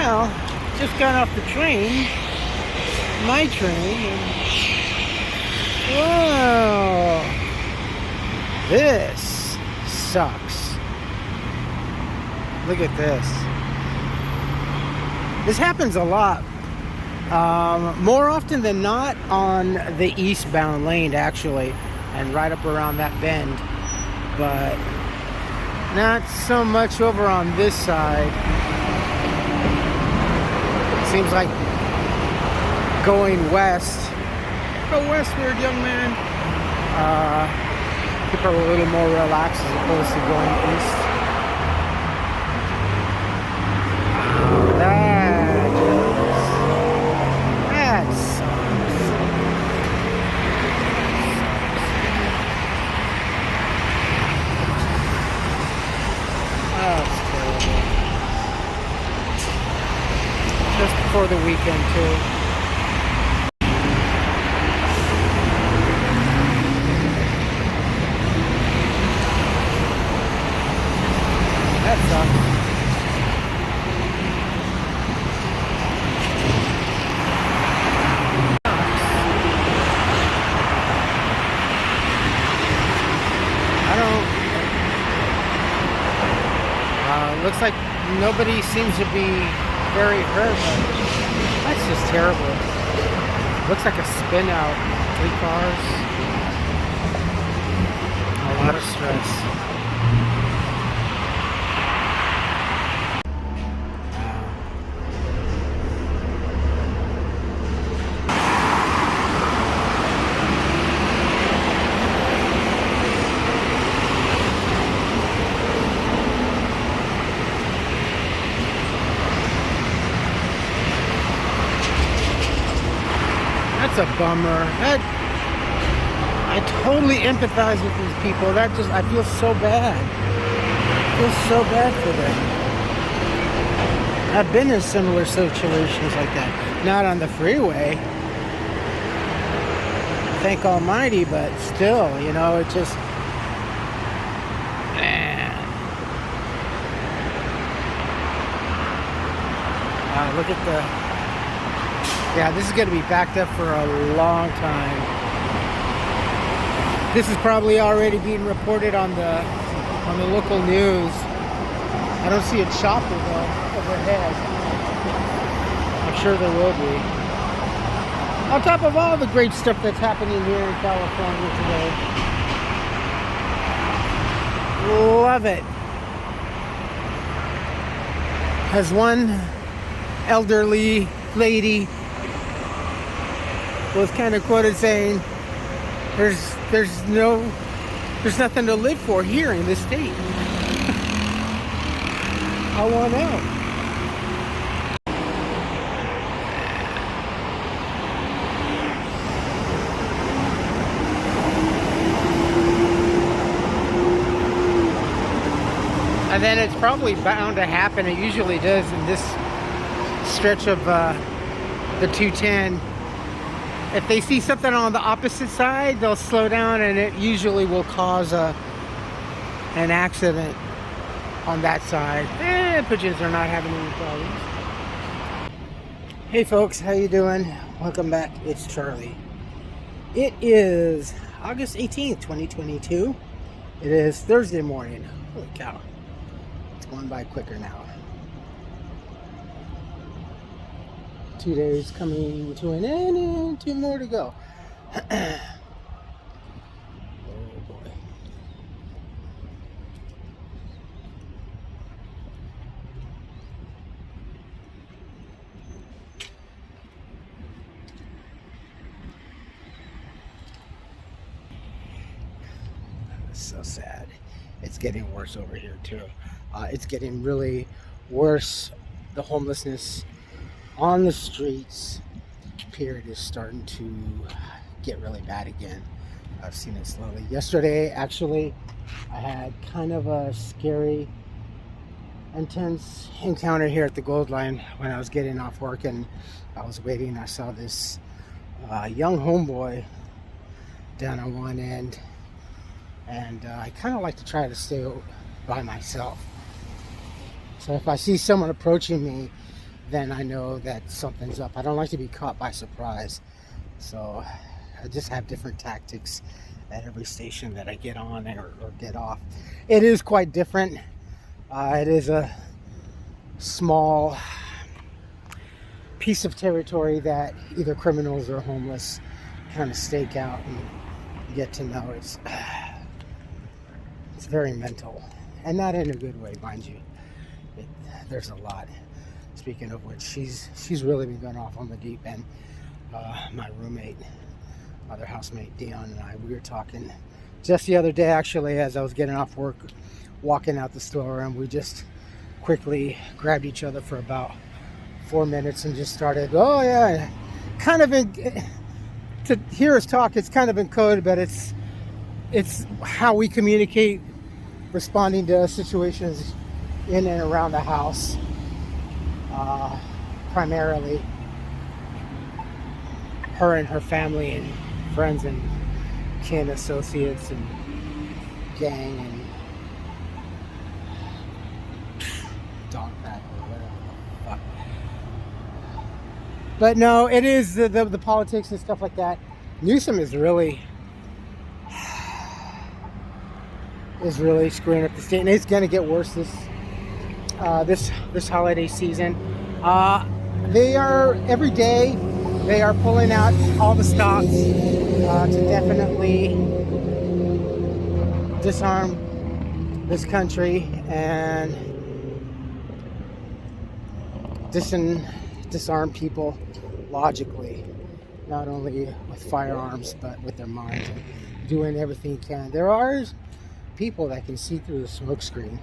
Well, just got off the train, my train, and whoa, this sucks. Look at this. This happens a lot. More often than not on the eastbound lane, actually, and right up around that bend, but not so much over on this side. Seems like going west. Go westward, young man. People are a little more relaxed as opposed to going east. That sucks. That's terrible. Just before the weekend, too. That sucks. Looks like nobody seems to be very hurt, but that's just terrible. Looks like a spin out. 3 cars. A lot of stress. That's a bummer. I totally empathize with these people. I feel so bad. I feel so bad for them. I've been in similar situations like that. Not on the freeway. Thank Almighty, but still, you know, it just, man. Look at the. Yeah, this is going to be backed up for a long time. This is probably already being reported on the local news. I don't see a chopper though overhead. I'm sure there will be. On top of all the great stuff that's happening here in California today. Love it. As one elderly lady was kind of quoted saying, there's nothing to live for here in this state. I want out. And then it's probably bound to happen. It usually does in this stretch of the 210. If they see something on the opposite side, they'll slow down, and it usually will cause an accident on that side. Pigeons are not having any problems. Hey folks, how you doing? Welcome back. It's Charlie. It is August 18th, 2022. It is Thursday morning. Holy cow. It's going by quicker now. 2 days coming to an end and 2 more to go. Oh boy. It's so sad. It's getting worse over here too. It's getting really worse. The homelessness on the streets period is starting to get really bad again. I've seen it slowly. Yesterday, actually, I had kind of a scary, intense encounter here at the Gold Line when I was getting off work and I was waiting. I saw this young homeboy down on one end, and I kind of like to try to stay by myself. So if I see someone approaching me, then I know that something's up. I don't like to be caught by surprise. So I just have different tactics at every station that I get on or get off. It is quite different. It is a small piece of territory that either criminals or homeless kind of stake out and get to know. It's very mental, and not in a good way, mind you. There's a lot. Speaking of which, she's really been going off on the deep end. My roommate, other housemate Dion, and I, we were talking just the other day, actually, as I was getting off work, walking out the store, and we just quickly grabbed each other for about 4 minutes and just started, oh yeah, kind of in, to hear us talk, it's kind of in code, but it's how we communicate, responding to situations in and around the house, primarily her and her family and friends and kin, associates and gang and dog pack or whatever the fuck. But no, it is the politics and stuff like that. Newsom is really screwing up the state, and it's going to get worse this holiday season. They are every day they are pulling out all the stops to definitely disarm this country and disarm people logically, not only with firearms but with their minds, and doing everything you can. There are people that can see through the smoke screen,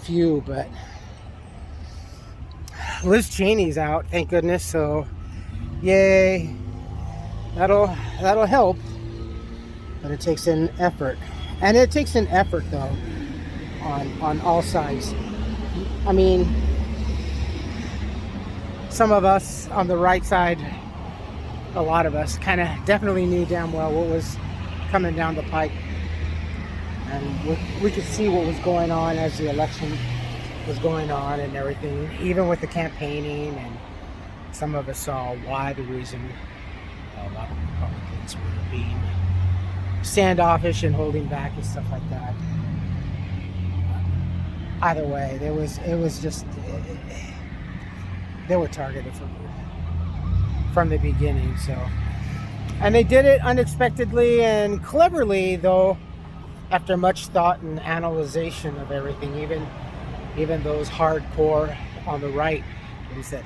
few, but Liz Cheney's out, thank goodness, so yay, that'll help. But it takes an effort, and it takes an effort though on all sides. I mean, some of us on the right side, a lot of us kind of definitely knew damn well what was coming down the pike, and we could see what was going on as the election was going on and everything, even with the campaigning, and some of us saw why the reason a lot of Republicans were being standoffish and holding back and stuff like that. Either way, it was just they were targeted from the beginning. So, and they did it unexpectedly and cleverly, though, after much thought and analyzation of everything. Even those hardcore on the right, they said,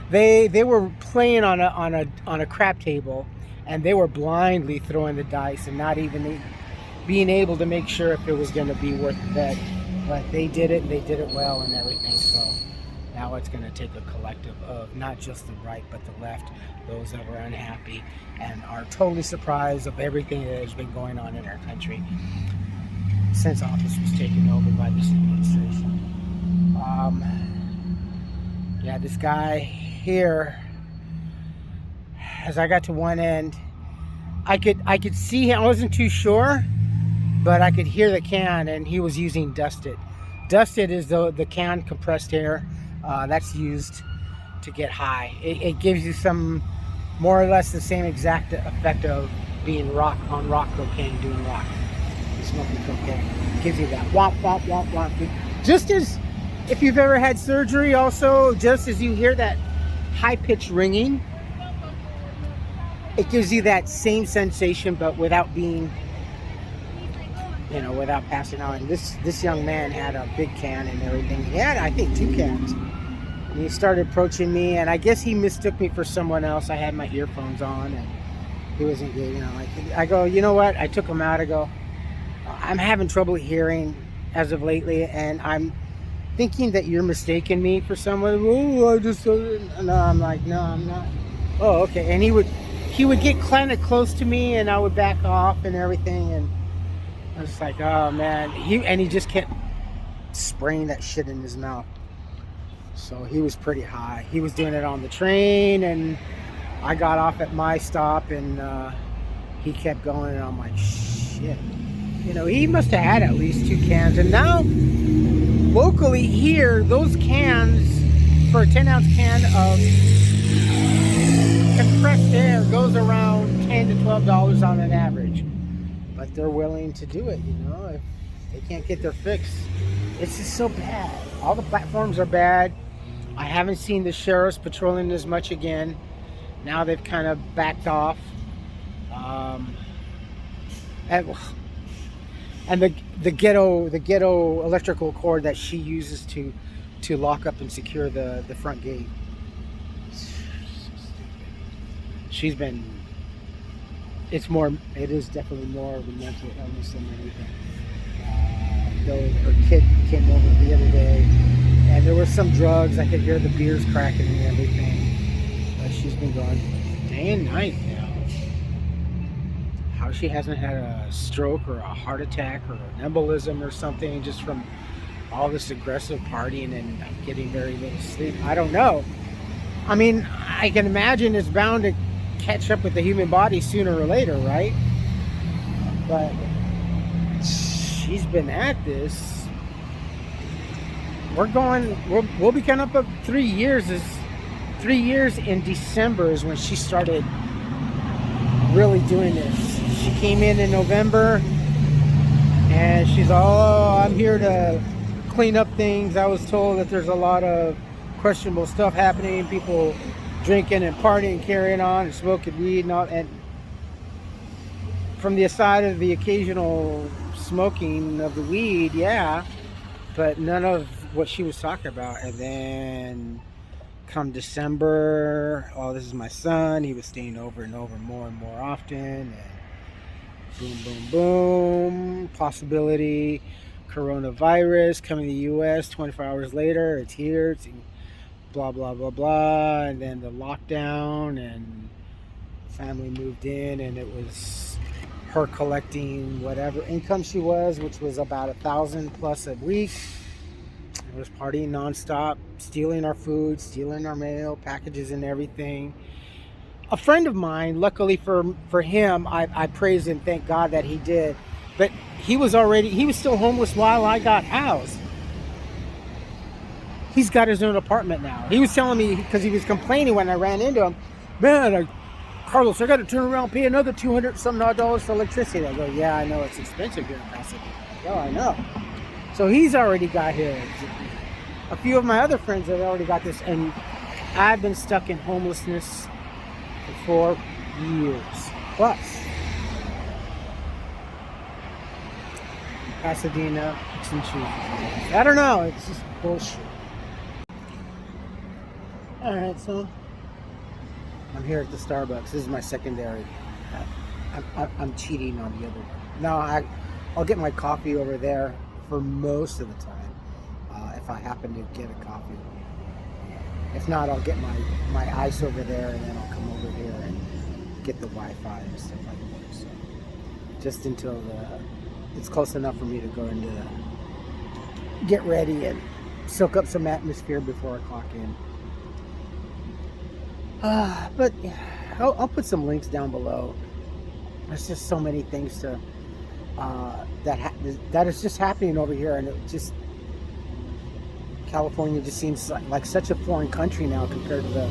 hey, they were playing on a crap table, and they were blindly throwing the dice and not even being able to make sure if it was going to be worth the bet. But they did it, and they did it well and everything. So now it's going to take a collective of not just the right but the left, those that are unhappy and are totally surprised of everything that has been going on in our country since office was taken over by this administration. Yeah, this guy here, as I got to one end, I could see him. I wasn't too sure, but I could hear the can, and he was using Dusted. Dusted is the canned compressed air that's used to get high. It gives you some more or less the same exact effect of being rock cocaine, doing rock. Smoking cocaine gives you that womp womp womp womp. Just as if you've ever had surgery, also just as you hear that high-pitched ringing, it gives you that same sensation, but without being, without passing out. And this young man had a big can and everything. He had, I think, 2 cans. And he started approaching me, and I guess he mistook me for someone else. I had my earphones on, and he was engaging. I go, you know what? I took him out. I go, I'm having trouble hearing as of lately, and I'm thinking that you're mistaking me for someone. Oh, I just no. I'm like, no, I'm not. Oh, okay. And he would get kind of close to me, and I would back off and everything, and I was like, oh man. He just kept spraying that shit in his mouth. So he was pretty high. He was doing it on the train, and I got off at my stop, and he kept going, and I'm like, shit. He must have had at least 2 cans. And now locally here, those cans for a 10-ounce can of compressed air goes around $10 to $12 on an average. But they're willing to do it, you know, if they can't get their fix. It's just so bad. All the platforms are bad. I haven't seen the sheriffs patrolling as much again. Now they've kind of backed off. And the ghetto electrical cord that she uses to lock up and secure the front gate. She's been. It is definitely more of a mental illness than anything. Though her kid came over the other day, and there was some drugs. I could hear the beers cracking and everything. But she's been going day and night now. How she hasn't had a stroke or a heart attack or an embolism or something just from all this aggressive partying and getting very little sleep, I don't know. I mean, I can imagine it's bound to catch up with the human body sooner or later, right? But she's been at this. We'll be coming up of 3 years. 3 years in December is when she started really doing this. She came in November, and she's all, I'm here to clean up things. I was told that there's a lot of questionable stuff happening, people drinking and partying and carrying on and smoking weed and all, and from the aside of the occasional smoking of the weed, yeah, but none of what she was talking about. And then come December, oh, this is my son, he was staying over and over more and more often, and boom, boom, boom, possibility, coronavirus coming to the US, 24 hours later, it's here, it's blah, blah, blah, blah, and then the lockdown, and family moved in, and it was her collecting whatever income she was, which was about $1,000 plus a week. It was partying nonstop, stealing our food, stealing our mail, packages and everything. A friend of mine, luckily for him, I praise and thank God that he did, but he was still homeless while I got housed. He's got his own apartment now. He was telling me, because he was complaining when I ran into him, man, Carlos, I got to turn around and pay another $200 some odd for electricity. I go, yeah, I know, it's expensive here in Pasadena. Oh, I know. So he's already got his. A few of my other friends have already got this, and I've been stuck in homelessness for 4 years plus. Pasadena, picks and chooses. I don't know, it's just bullshit. Alright, so I'm here at the Starbucks. This is my secondary. I'm cheating on the other one. No, I'll get my coffee over there for most of the time. If I happen to get a coffee. If not, I'll get my ice over there, and then I'll come over here and get the Wi-Fi and stuff like that. So just until it's close enough for me to go into get ready and soak up some atmosphere before I clock in. But I'll put some links down below. There's just so many things to that is just happening over here, and it just California just seems like such a foreign country now compared to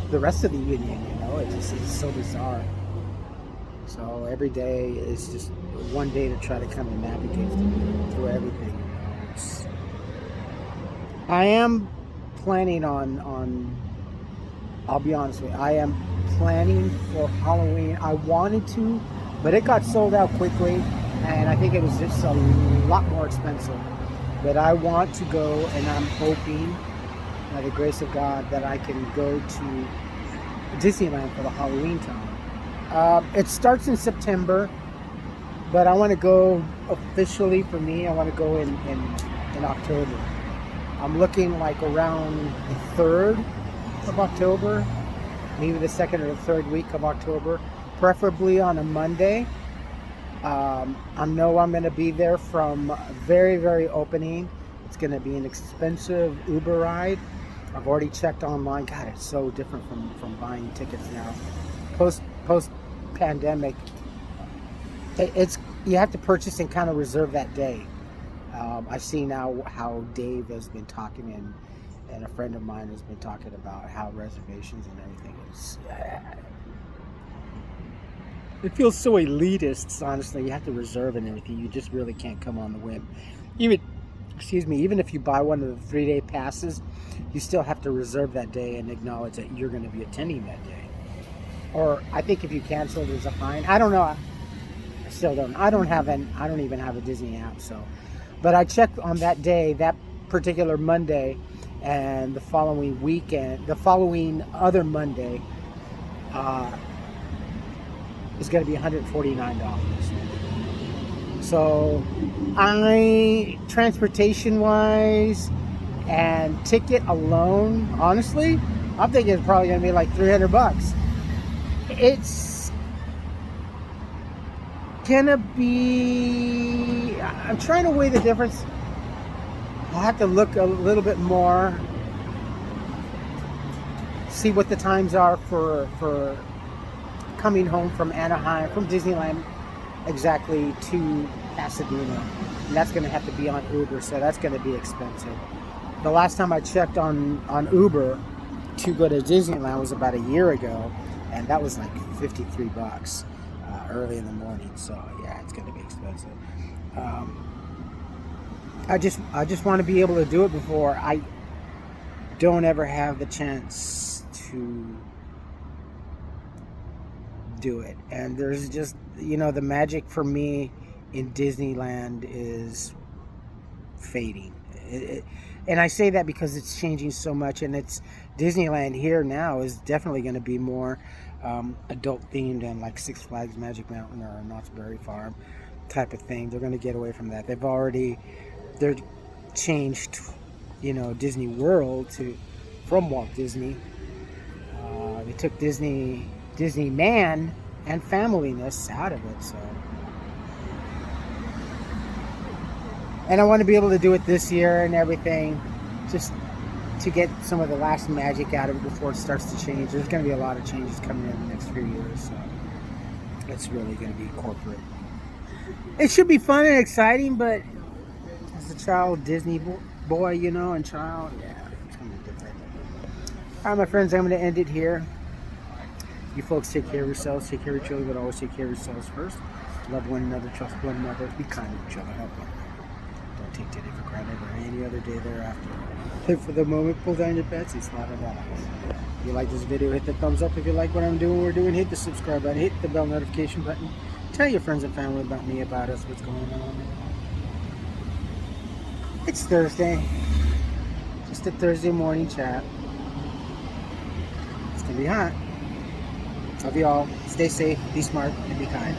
the rest of the union. You know, it's so bizarre. So every day is just one day to try to kind of navigate through everything. You know, I am planning on. I'll be honest with you. I am planning for Halloween. I wanted to, but it got sold out quickly, and I think it was just a lot more expensive. But I want to go, and I'm hoping, by the grace of God, that I can go to Disneyland for the Halloween time. It starts in September, but I want to go officially for me. I want to go in October. I'm looking like around the 3rd of October, maybe the 2nd or the 3rd week of October, preferably on a Monday. I know I'm going to be there from very, very opening. It's going to be an expensive Uber ride. I've already checked online. God, it's so different from buying tickets now. Post pandemic, you have to purchase and kind of reserve that day. I see now how Dave has been talking, and a friend of mine has been talking about how reservations and everything is. It feels so elitist, honestly. You have to reserve and everything. You just really can't come on the whim. Even if you buy one of the 3-day passes, you still have to reserve that day and acknowledge that you're going to be attending that day. Or I think if you cancel, there's a fine. I don't know. I still don't. I don't even have a Disney app. So, but I checked on that day, that particular Monday, and the following weekend, the following other Monday, is going to be $149. So, transportation wise and ticket alone, honestly, I'm thinking it's probably going to be like $300. It's gonna be. I'm trying to weigh the difference. I'll have to look a little bit more, see what the times are for coming home from Anaheim, from Disneyland, exactly to Pasadena. And that's going to have to be on Uber, so that's going to be expensive. The last time I checked on Uber to go to Disneyland was about a year ago, and that was like $53 early in the morning. So yeah, it's going to be expensive. I just want to be able to do it before I don't ever have the chance to do it. And there's just, the magic for me in Disneyland is fading. And I say that because it's changing so much, and it's Disneyland here now is definitely going to be more adult themed and like Six Flags Magic Mountain or Knott's Berry Farm type of thing. They're going to get away from that. They're changed, Disney World from Walt Disney. They took Disneyman and familyness out of it. So, and I want to be able to do it this year and everything, just to get some of the last magic out of it before it starts to change. There's going to be a lot of changes coming in the next few years, so it's really going to be corporate. It should be fun and exciting, but as a child Disney boy, and child, yeah, it's going to be different. All right, my friends, I'm going to end it here. You folks take care of yourselves, take care of each other, but always take care of yourselves first. Love one another, trust one another, be kind to each other, help one another. Don't take today for granted or any other day thereafter. Live for the moment, pull down your pants, and slap it out. If you like this video, hit the thumbs up. If you like what we're doing, hit the subscribe button, hit the bell notification button. Tell your friends and family about me, about us, what's going on. It's Thursday. Just a Thursday morning chat. It's going to be hot. Love you all. Stay safe, be smart, and be kind.